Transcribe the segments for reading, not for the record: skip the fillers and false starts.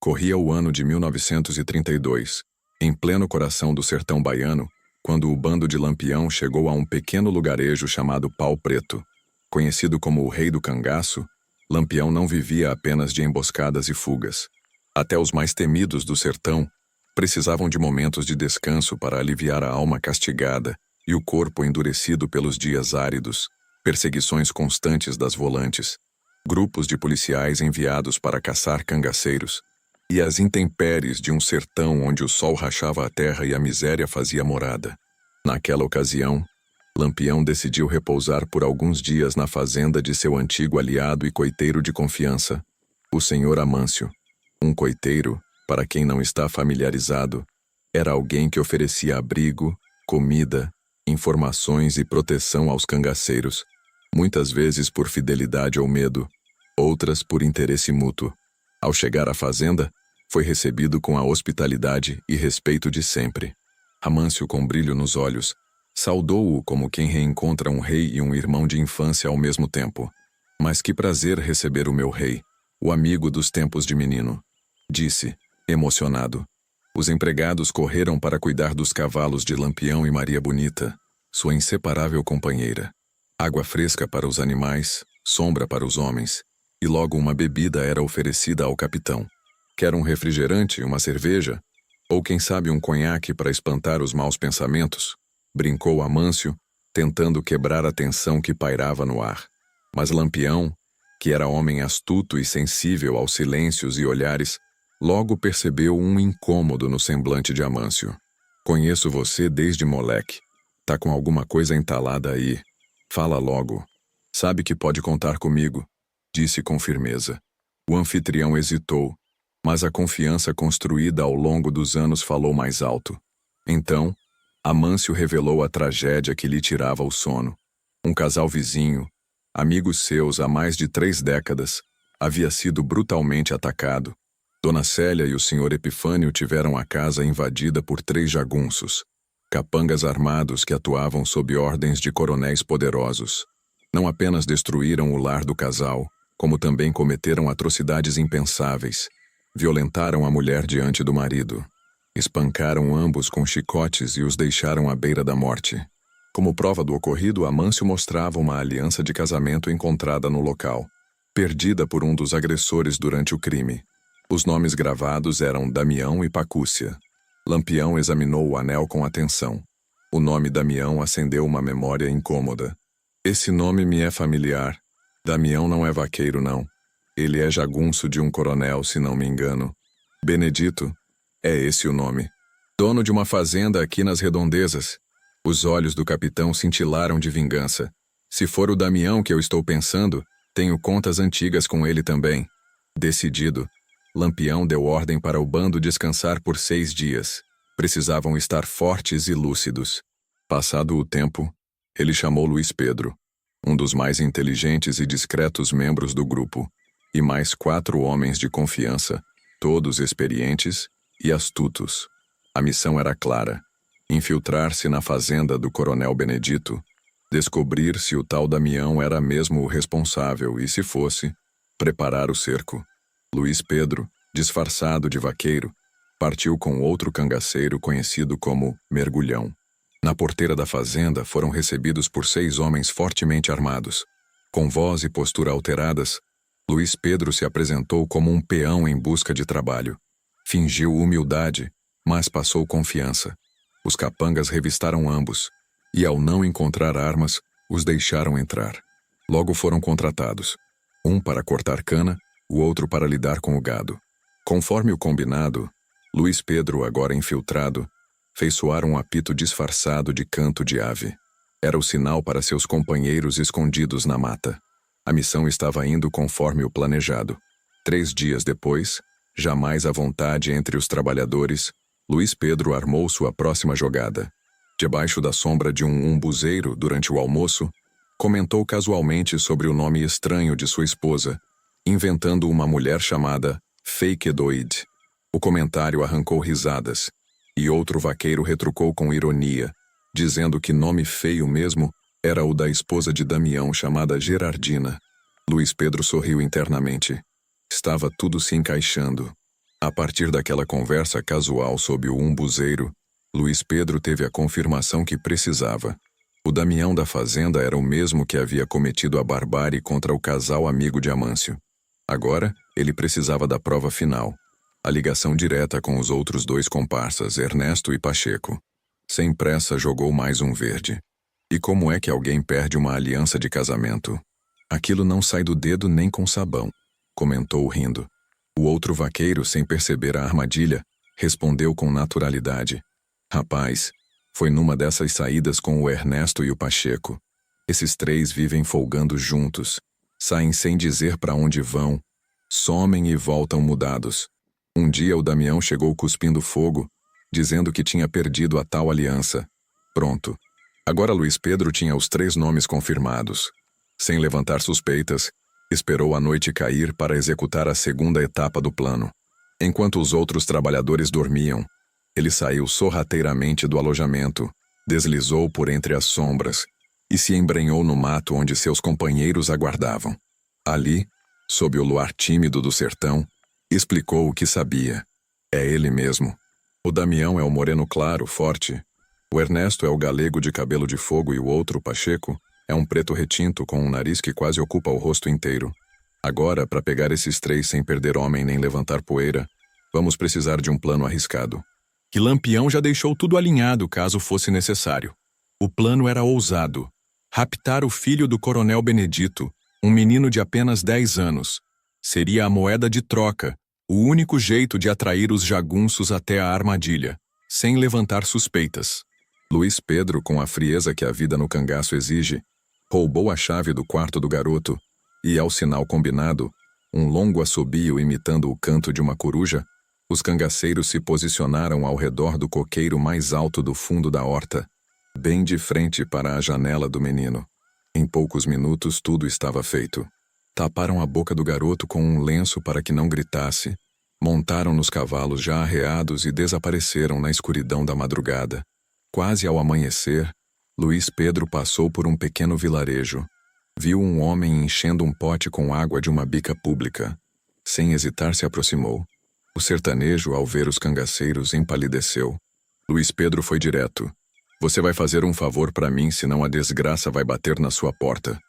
Corria o ano de 1932, em pleno coração do sertão baiano, quando o bando de Lampião chegou a um pequeno lugarejo chamado Pau Preto. Conhecido como o Rei do Cangaço, Lampião não vivia apenas de emboscadas e fugas. Até os mais temidos do sertão precisavam de momentos de descanso para aliviar a alma castigada e o corpo endurecido pelos dias áridos, perseguições constantes das volantes, grupos de policiais enviados para caçar cangaceiros, e as intempéries de um sertão onde o sol rachava a terra e a miséria fazia morada. Naquela ocasião, Lampião decidiu repousar por alguns dias na fazenda de seu antigo aliado e coiteiro de confiança, o senhor Amâncio. Um coiteiro, para quem não está familiarizado, era alguém que oferecia abrigo, comida, informações e proteção aos cangaceiros, muitas vezes por fidelidade ou medo, outras por interesse mútuo. Ao chegar à fazenda, foi recebido com a hospitalidade e respeito de sempre. Amâncio, com brilho nos olhos, saudou-o como quem reencontra um rei e um irmão de infância ao mesmo tempo. "Mas que prazer receber o meu rei, o amigo dos tempos de menino", disse, emocionado. Os empregados correram para cuidar dos cavalos de Lampião e Maria Bonita, sua inseparável companheira. Água fresca para os animais, sombra para os homens, e logo uma bebida era oferecida ao capitão. "Quer um refrigerante, uma cerveja? Ou quem sabe um conhaque para espantar os maus pensamentos?", brincou Amâncio, tentando quebrar a tensão que pairava no ar. Mas Lampião, que era homem astuto e sensível aos silêncios e olhares, logo percebeu um incômodo no semblante de Amâncio. "Conheço você desde moleque. Tá com alguma coisa entalada aí. Fala logo. Sabe que pode contar comigo", disse com firmeza. O anfitrião hesitou, mas a confiança construída ao longo dos anos falou mais alto. Então, Amâncio revelou a tragédia que lhe tirava o sono. Um casal vizinho, amigos seus há mais de 3 décadas, havia sido brutalmente atacado. Dona Célia e o senhor Epifânio tiveram a casa invadida por 3 jagunços, capangas armados que atuavam sob ordens de coronéis poderosos. Não apenas destruíram o lar do casal, como também cometeram atrocidades impensáveis. Violentaram a mulher diante do marido. Espancaram ambos com chicotes e os deixaram à beira da morte. Como prova do ocorrido, Amâncio mostrava uma aliança de casamento encontrada no local, perdida por um dos agressores durante o crime. Os nomes gravados eram Damião e Pacúcia. Lampião examinou o anel com atenção. O nome Damião acendeu uma memória incômoda. "Esse nome me é familiar. Damião não é vaqueiro, não. Ele é jagunço de um coronel, se não me engano. Benedito, é esse o nome. Dono de uma fazenda aqui nas redondezas." Os olhos do capitão cintilaram de vingança. "Se for o Damião que eu estou pensando, tenho contas antigas com ele também." Decidido, Lampião deu ordem para o bando descansar por 6 dias. Precisavam estar fortes e lúcidos. Passado o tempo, ele chamou Luís Pedro, um dos mais inteligentes e discretos membros do grupo, e mais 4 homens de confiança, todos experientes e astutos. A missão era clara: infiltrar-se na fazenda do coronel Benedito, descobrir se o tal Damião era mesmo o responsável e, se fosse, preparar o cerco. Luís Pedro, disfarçado de vaqueiro, partiu com outro cangaceiro conhecido como Mergulhão. Na porteira da fazenda foram recebidos por 6 homens fortemente armados. Com voz e postura alteradas, Luís Pedro se apresentou como um peão em busca de trabalho. Fingiu humildade, mas passou confiança. Os capangas revistaram ambos, e ao não encontrar armas, os deixaram entrar. Logo foram contratados, um para cortar cana, o outro para lidar com o gado. Conforme o combinado, Luís Pedro, agora infiltrado, fez soar um apito disfarçado de canto de ave. Era o sinal para seus companheiros escondidos na mata. A missão estava indo conforme o planejado. 3 dias depois, jamais à vontade entre os trabalhadores, Luís Pedro armou sua próxima jogada. Debaixo da sombra de um umbuzeiro, durante o almoço, comentou casualmente sobre o nome estranho de sua esposa, inventando uma mulher chamada Fakedoid. O comentário arrancou risadas, e outro vaqueiro retrucou com ironia, dizendo que nome feio mesmo era o da esposa de Damião, chamada Gerardina. Luís Pedro sorriu internamente. Estava tudo se encaixando. A partir daquela conversa casual sob o umbuzeiro, Luiz Pedro teve a confirmação que precisava. O Damião da fazenda era o mesmo que havia cometido a barbárie contra o casal amigo de Amâncio. Agora, ele precisava da prova final. A ligação direta com os outros dois comparsas, Ernesto e Pacheco. Sem pressa, jogou mais um verde. E como é que alguém perde uma aliança de casamento? Aquilo não sai do dedo nem com sabão, comentou rindo. O outro vaqueiro, sem perceber a armadilha, respondeu com naturalidade. Rapaz, foi numa dessas saídas com o Ernesto e o Pacheco. Esses três vivem folgando juntos, saem sem dizer para onde vão, somem e voltam mudados. Um dia o Damião chegou cuspindo fogo, dizendo que tinha perdido a tal aliança. Pronto. Agora Luiz Pedro tinha os 3 nomes confirmados. Sem levantar suspeitas, esperou a noite cair para executar a segunda etapa do plano. Enquanto os outros trabalhadores dormiam, ele saiu sorrateiramente do alojamento, deslizou por entre as sombras e se embrenhou no mato onde seus companheiros aguardavam. Ali, sob o luar tímido do sertão, explicou o que sabia. É ele mesmo. O Damião é o moreno claro, forte. O Ernesto é o galego de cabelo de fogo e o outro, Pacheco, é um preto retinto com um nariz que quase ocupa o rosto inteiro. Agora, para pegar esses 3 sem perder homem nem levantar poeira, vamos precisar de um plano arriscado. Que Lampião já deixou tudo alinhado caso fosse necessário. O plano era ousado. Raptar o filho do coronel Benedito, um menino de apenas 10 anos. Seria a moeda de troca, o único jeito de atrair os jagunços até a armadilha, sem levantar suspeitas. Luiz Pedro, com a frieza que a vida no cangaço exige, roubou a chave do quarto do garoto e, ao sinal combinado, um longo assobio imitando o canto de uma coruja, os cangaceiros se posicionaram ao redor do coqueiro mais alto do fundo da horta, bem de frente para a janela do menino. Em poucos minutos tudo estava feito. Taparam a boca do garoto com um lenço para que não gritasse, montaram nos cavalos já arreados e desapareceram na escuridão da madrugada. Quase ao amanhecer, Luiz Pedro passou por um pequeno vilarejo. Viu um homem enchendo um pote com água de uma bica pública. Sem hesitar se aproximou. O sertanejo, ao ver os cangaceiros, empalideceu. Luiz Pedro foi direto. Você vai fazer um favor para mim, senão a desgraça vai bater na sua porta.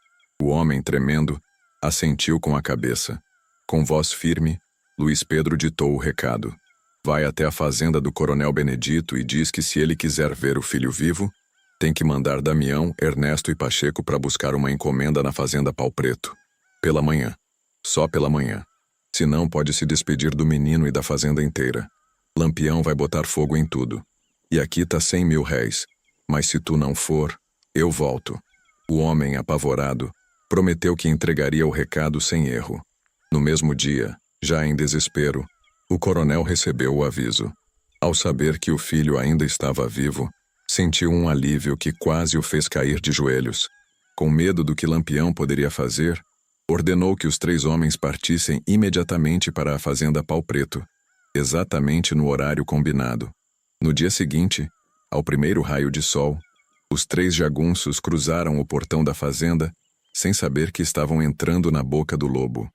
O homem, tremendo, assentiu com a cabeça. Com voz firme, Luiz Pedro ditou o recado. Vai até a fazenda do coronel Benedito e diz que se ele quiser ver o filho vivo, tem que mandar Damião, Ernesto e Pacheco para buscar uma encomenda na fazenda Pau Preto. Pela manhã. Só pela manhã. Senão pode se despedir do menino e da fazenda inteira. Lampião vai botar fogo em tudo. E aqui tá 100.000 réis. Mas se tu não for, eu volto. O homem, apavorado, prometeu que entregaria o recado sem erro. No mesmo dia, já em desespero, o coronel recebeu o aviso. Ao saber que o filho ainda estava vivo, sentiu um alívio que quase o fez cair de joelhos. Com medo do que Lampião poderia fazer, ordenou que os 3 homens partissem imediatamente para a fazenda Pau Preto, exatamente no horário combinado. No dia seguinte, ao primeiro raio de sol, os 3 jagunços cruzaram o portão da fazenda, sem saber que estavam entrando na boca do lobo.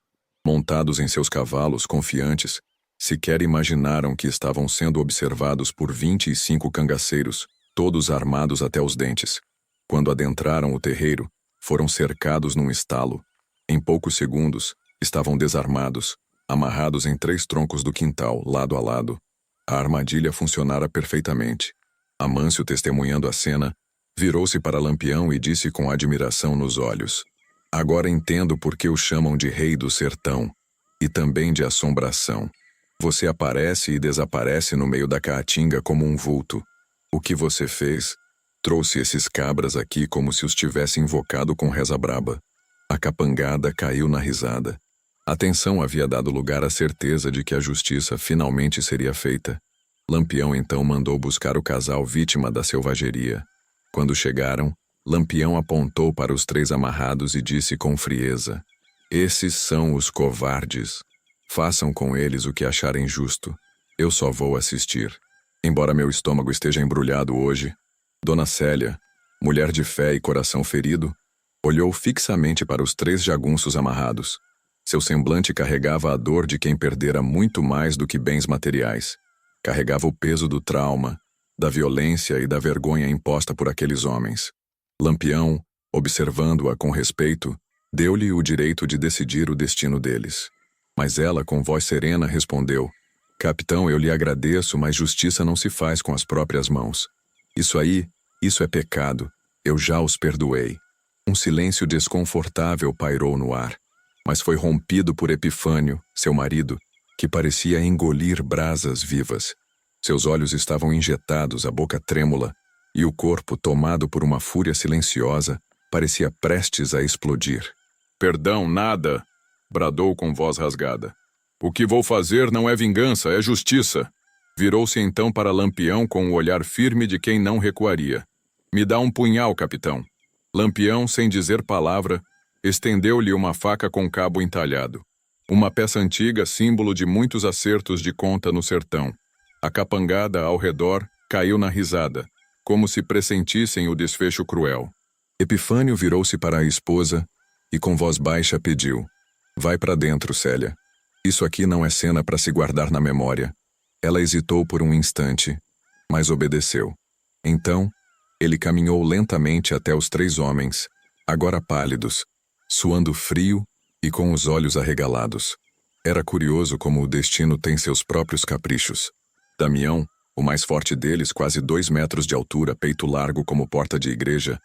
Montados em seus cavalos confiantes, sequer imaginaram que estavam sendo observados por 25 cangaceiros, todos armados até os dentes. Quando adentraram o terreiro, foram cercados num estalo. Em poucos segundos, estavam desarmados, amarrados em 3 troncos do quintal, lado a lado. A armadilha funcionara perfeitamente. Amâncio, testemunhando a cena, virou-se para Lampião e disse com admiração nos olhos: Agora entendo por que o chamam de rei do sertão, e também de assombração. Você aparece e desaparece no meio da caatinga como um vulto. O que você fez? Trouxe esses cabras aqui como se os tivesse invocado com reza braba. A capangada caiu na risada. A tensão havia dado lugar à certeza de que a justiça finalmente seria feita. Lampião então mandou buscar o casal vítima da selvageria. Quando chegaram, Lampião apontou para os 3 amarrados e disse com frieza: Esses são os covardes. Façam com eles o que acharem justo. Eu só vou assistir. Embora meu estômago esteja embrulhado hoje, Dona Célia, mulher de fé e coração ferido, olhou fixamente para os 3 jagunços amarrados. Seu semblante carregava a dor de quem perdera muito mais do que bens materiais. Carregava o peso do trauma, da violência e da vergonha imposta por aqueles homens. Lampião, observando-a com respeito, deu-lhe o direito de decidir o destino deles. Mas ela, com voz serena, respondeu: Capitão, eu lhe agradeço, mas justiça não se faz com as próprias mãos. Isso é pecado. Eu já os perdoei. Um silêncio desconfortável pairou no ar, mas foi rompido por Epifânio, seu marido, que parecia engolir brasas vivas. Seus olhos estavam injetados, a boca trêmula, e o corpo, tomado por uma fúria silenciosa, parecia prestes a explodir. Perdão, nada! Bradou com voz rasgada. O que vou fazer não é vingança, é justiça. Virou-se então para Lampião com o olhar firme de quem não recuaria. Me dá um punhal, capitão. Lampião, sem dizer palavra, estendeu-lhe uma faca com cabo entalhado. Uma peça antiga, símbolo de muitos acertos de conta no sertão. A capangada ao redor caiu na risada, como se pressentissem o desfecho cruel. Epifânio virou-se para a esposa e com voz baixa pediu: Vai para dentro, Célia. Isso aqui não é cena para se guardar na memória. Ela hesitou por um instante, mas obedeceu. Então, ele caminhou lentamente até os 3 homens, agora pálidos, suando frio e com os olhos arregalados. Era curioso como o destino tem seus próprios caprichos. Damião, o mais forte deles, quase 2 metros de altura, peito largo como porta de igreja,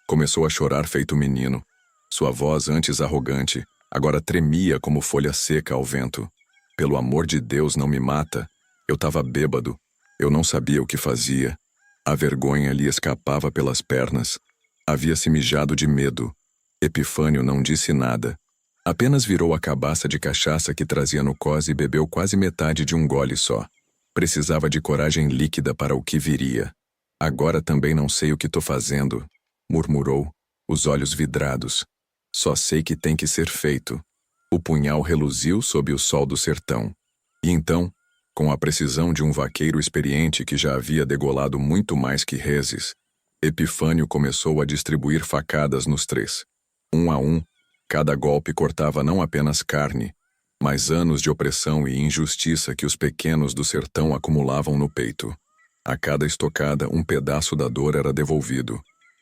começou a chorar feito menino. Sua voz, antes arrogante, agora tremia como folha seca ao vento. Pelo amor de Deus, não me mata. Eu estava bêbado. Eu não sabia o que fazia. A vergonha lhe escapava pelas pernas. Havia se mijado de medo. Epifânio não disse nada. Apenas virou a cabaça de cachaça que trazia no cós e bebeu quase metade de um gole só. Precisava de coragem líquida para o que viria. Agora também não sei o que estou fazendo, murmurou, os olhos vidrados. Só sei que tem que ser feito. O punhal reluziu sob o sol do sertão. E então, com a precisão de um vaqueiro experiente que já havia degolado muito mais que reses, Epifânio começou a distribuir facadas nos 3. Um a um, cada golpe cortava não apenas carne, mas anos de opressão e injustiça que os pequenos do sertão acumulavam no peito. A cada estocada, um pedaço da dor era devolvido.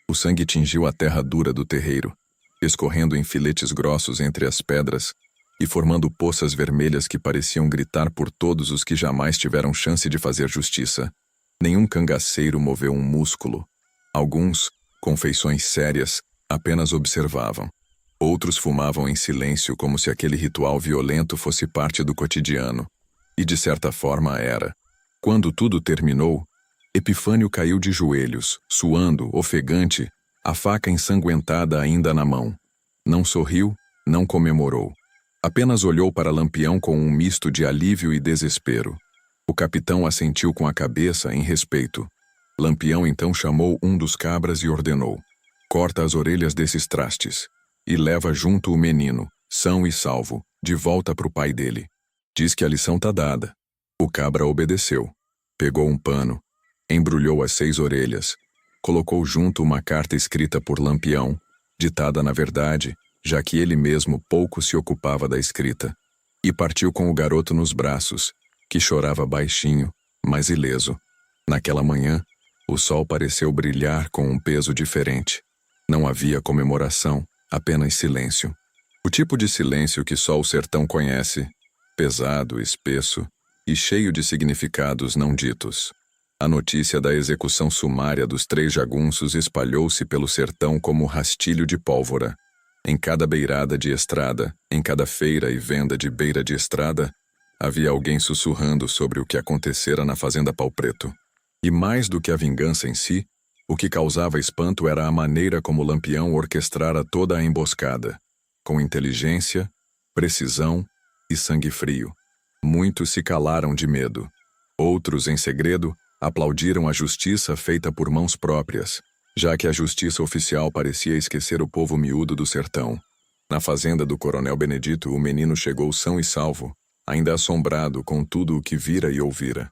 O sangue tingiu a terra dura do terreiro, escorrendo em filetes grossos entre as pedras e formando poças vermelhas que pareciam gritar por todos os que jamais tiveram chance de fazer justiça. Nenhum cangaceiro moveu um músculo. Alguns, com feições sérias, apenas observavam. Outros fumavam em silêncio como se aquele ritual violento fosse parte do cotidiano. E de certa forma era. Quando tudo terminou, Epifânio caiu de joelhos, suando, ofegante, a faca ensanguentada ainda na mão. Não sorriu, não comemorou. Apenas olhou para Lampião com um misto de alívio e desespero. O capitão assentiu com a cabeça em respeito. Lampião então chamou um dos cabras e ordenou: Corta as orelhas desses trastes e leva junto o menino, são e salvo, de volta para o pai dele. Diz que a lição tá dada. O cabra obedeceu. Pegou um pano, embrulhou as 6 orelhas, colocou junto uma carta escrita por Lampião, ditada na verdade, já que ele mesmo pouco se ocupava da escrita, e partiu com o garoto nos braços, que chorava baixinho, mas ileso. Naquela manhã, o sol pareceu brilhar com um peso diferente. Não havia comemoração, apenas silêncio. O tipo de silêncio que só o sertão conhece, pesado, espesso e cheio de significados não ditos. A notícia da execução sumária dos 3 jagunços espalhou-se pelo sertão como rastilho de pólvora. Em cada beirada de estrada, em cada feira e venda de beira de estrada, havia alguém sussurrando sobre o que acontecera na fazenda Pau Preto. E mais do que a vingança em si, o que causava espanto era a maneira como Lampião orquestrara toda a emboscada, com inteligência, precisão e sangue frio. Muitos se calaram de medo. Outros, em segredo, aplaudiram a justiça feita por mãos próprias, já que a justiça oficial parecia esquecer o povo miúdo do sertão. Na fazenda do Coronel Benedito, o menino chegou são e salvo, ainda assombrado com tudo o que vira e ouvira.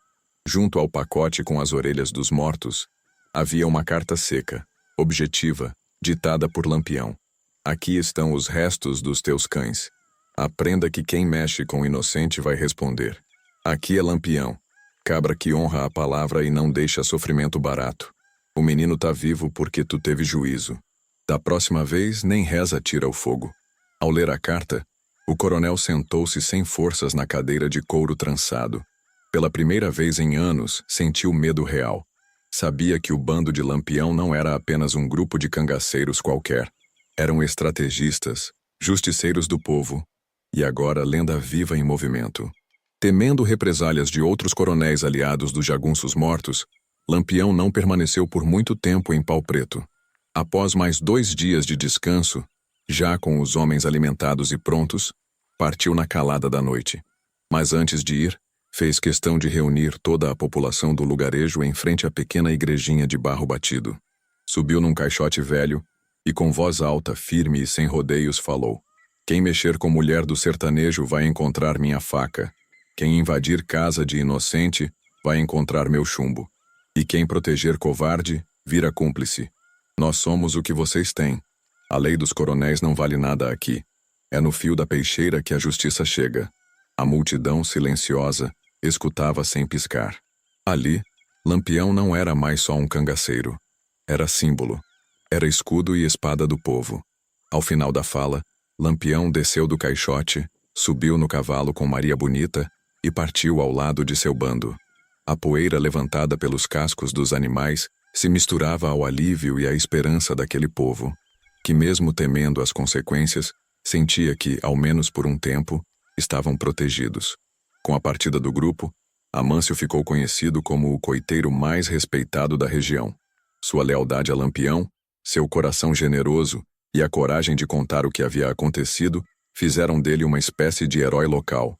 Junto ao pacote com as orelhas dos mortos, havia uma carta seca, objetiva, ditada por Lampião. Aqui estão os restos dos teus cães. Aprenda que quem mexe com o inocente vai responder. Aqui é Lampião, cabra que honra a palavra e não deixa sofrimento barato. O menino tá vivo porque tu teve juízo. Da próxima vez, nem reza tira o fogo. Ao ler a carta, o coronel sentou-se sem forças na cadeira de couro trançado. Pela primeira vez em anos, sentiu medo real. Sabia que o bando de Lampião não era apenas um grupo de cangaceiros qualquer. Eram estrategistas, justiceiros do povo, e agora lenda viva em movimento. Temendo represálias de outros coronéis aliados dos jagunços mortos, Lampião não permaneceu por muito tempo em Pau Preto. Após mais 2 dias de descanso, já com os homens alimentados e prontos, partiu na calada da noite. Mas antes de ir, fez questão de reunir toda a população do lugarejo em frente à pequena igrejinha de barro batido. Subiu num caixote velho e com voz alta, firme e sem rodeios falou: "Quem mexer com mulher do sertanejo vai encontrar minha faca. Quem invadir casa de inocente vai encontrar meu chumbo. E quem proteger covarde, vira cúmplice. Nós somos o que vocês têm. A lei dos coronéis não vale nada aqui. É no fio da peixeira que a justiça chega." A multidão silenciosa escutava sem piscar. Ali, Lampião não era mais só um cangaceiro. Era símbolo. Era escudo e espada do povo. Ao final da fala, Lampião desceu do caixote, subiu no cavalo com Maria Bonita e partiu ao lado de seu bando. A poeira levantada pelos cascos dos animais se misturava ao alívio e à esperança daquele povo, que mesmo temendo as consequências, sentia que, ao menos por um tempo, estavam protegidos. Com a partida do grupo, Amâncio ficou conhecido como o coiteiro mais respeitado da região. Sua lealdade a Lampião, seu coração generoso e a coragem de contar o que havia acontecido fizeram dele uma espécie de herói local.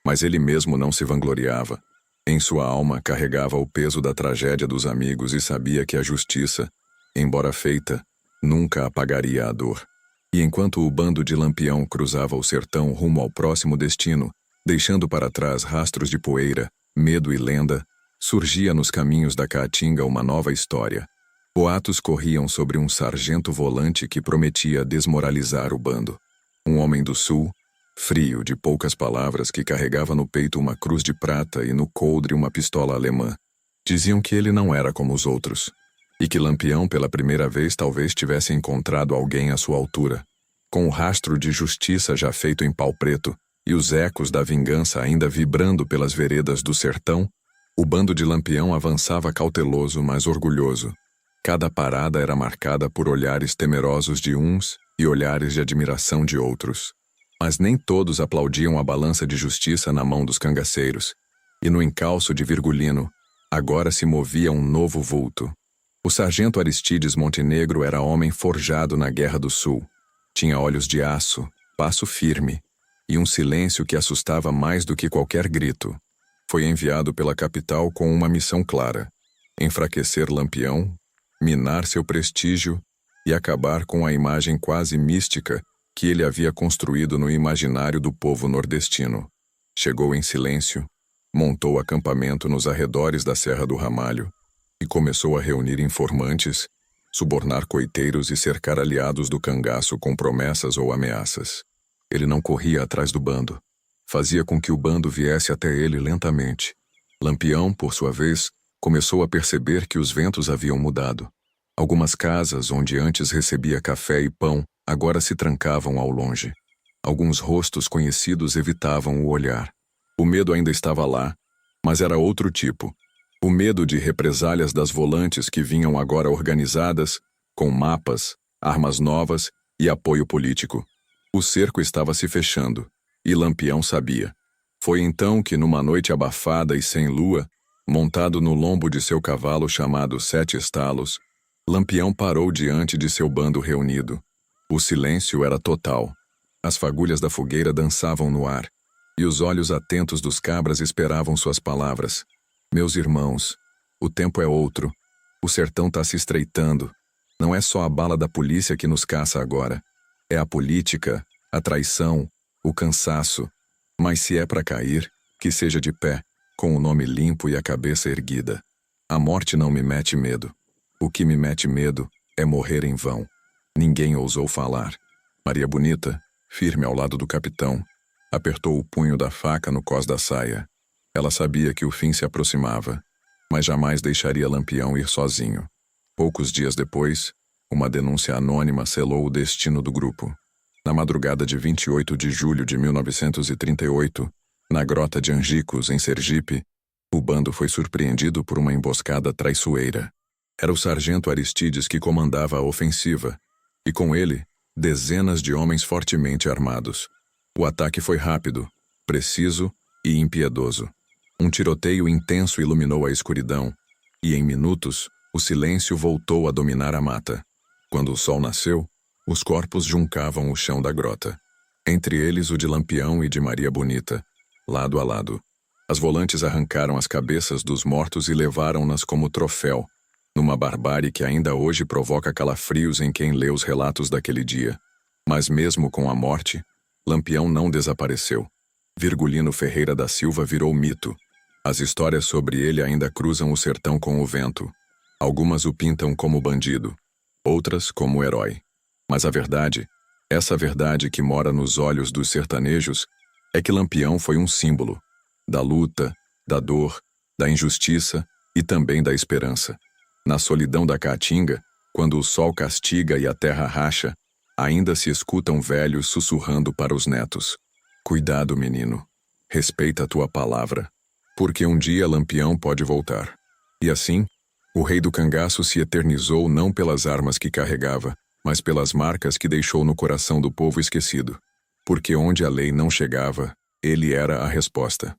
Mas ele mesmo não se vangloriava. Em sua alma carregava o peso da tragédia dos amigos e sabia que a justiça, embora feita, nunca apagaria a dor. E enquanto o bando de Lampião cruzava o sertão rumo ao próximo destino, deixando para trás rastros de poeira, medo e lenda, surgia nos caminhos da Caatinga uma nova história. Boatos corriam sobre um sargento volante que prometia desmoralizar o bando. Um homem do sul, frio, de poucas palavras, que carregava no peito uma cruz de prata e no coldre uma pistola alemã. Diziam que ele não era como os outros, e que Lampião pela primeira vez talvez tivesse encontrado alguém à sua altura. Com o rastro de justiça já feito em Pau Preto e os ecos da vingança ainda vibrando pelas veredas do sertão, o bando de Lampião avançava cauteloso, mas orgulhoso. Cada parada era marcada por olhares temerosos de uns e olhares de admiração de outros. Mas nem todos aplaudiam a balança de justiça na mão dos cangaceiros, e no encalço de Virgulino, agora se movia um novo vulto. O sargento Aristides Montenegro era homem forjado na Guerra do Sul. Tinha olhos de aço, passo firme, e um silêncio que assustava mais do que qualquer grito. Foi enviado pela capital com uma missão clara: enfraquecer Lampião, minar seu prestígio e acabar com a imagem quase mística que ele havia construído no imaginário do povo nordestino. Chegou em silêncio, montou acampamento nos arredores da Serra do Ramalho e começou a reunir informantes, subornar coiteiros e cercar aliados do cangaço com promessas ou ameaças. Ele não corria atrás do bando. Fazia com que o bando viesse até ele lentamente. Lampião, por sua vez, começou a perceber que os ventos haviam mudado. Algumas casas, onde antes recebia café e pão, agora se trancavam ao longe. Alguns rostos conhecidos evitavam o olhar. O medo ainda estava lá, mas era outro tipo. O medo de represálias das volantes que vinham agora organizadas, com mapas, armas novas e apoio político. O cerco estava se fechando, e Lampião sabia. Foi então que, numa noite abafada e sem lua, montado no lombo de seu cavalo chamado Sete Estalos, Lampião parou diante de seu bando reunido. O silêncio era total. As fagulhas da fogueira dançavam no ar, e os olhos atentos dos cabras esperavam suas palavras. Meus irmãos, o tempo é outro. O sertão está se estreitando. Não é só a bala da polícia que nos caça agora. É a política, a traição, o cansaço. Mas se é para cair, que seja de pé, com o nome limpo e a cabeça erguida. A morte não me mete medo. O que me mete medo é morrer em vão. Ninguém ousou falar. Maria Bonita, firme ao lado do capitão, Apertou o punho da faca no cós da saia. Ela sabia que o fim se aproximava, mas jamais deixaria Lampião ir sozinho. Poucos dias depois, uma denúncia anônima selou o destino do grupo. Na madrugada de 28 de julho de 1938, na grota de Angicos, em Sergipe, o bando foi surpreendido por uma emboscada traiçoeira. Era o sargento Aristides que comandava a ofensiva, e com ele, dezenas de homens fortemente armados. O ataque foi rápido, preciso e impiedoso. Um tiroteio intenso iluminou a escuridão, e em minutos, o silêncio voltou a dominar a mata. Quando o sol nasceu, os corpos juncavam o chão da grota. Entre eles o de Lampião e de Maria Bonita, lado a lado. As volantes arrancaram as cabeças dos mortos e levaram-nas como troféu, numa barbárie que ainda hoje provoca calafrios em quem lê os relatos daquele dia. Mas mesmo com a morte, Lampião não desapareceu. Virgulino Ferreira da Silva virou mito. As histórias sobre ele ainda cruzam o sertão com o vento. Algumas o pintam como bandido, outras como herói. Mas a verdade, essa verdade que mora nos olhos dos sertanejos, é que Lampião foi um símbolo da luta, da dor, da injustiça e também da esperança. Na solidão da Caatinga, quando o sol castiga e a terra racha, ainda se escutam velhos sussurrando para os netos: cuidado, menino, respeita a tua palavra, porque um dia Lampião pode voltar. E assim, o rei do cangaço se eternizou não pelas armas que carregava, mas pelas marcas que deixou no coração do povo esquecido. Porque onde a lei não chegava, ele era a resposta.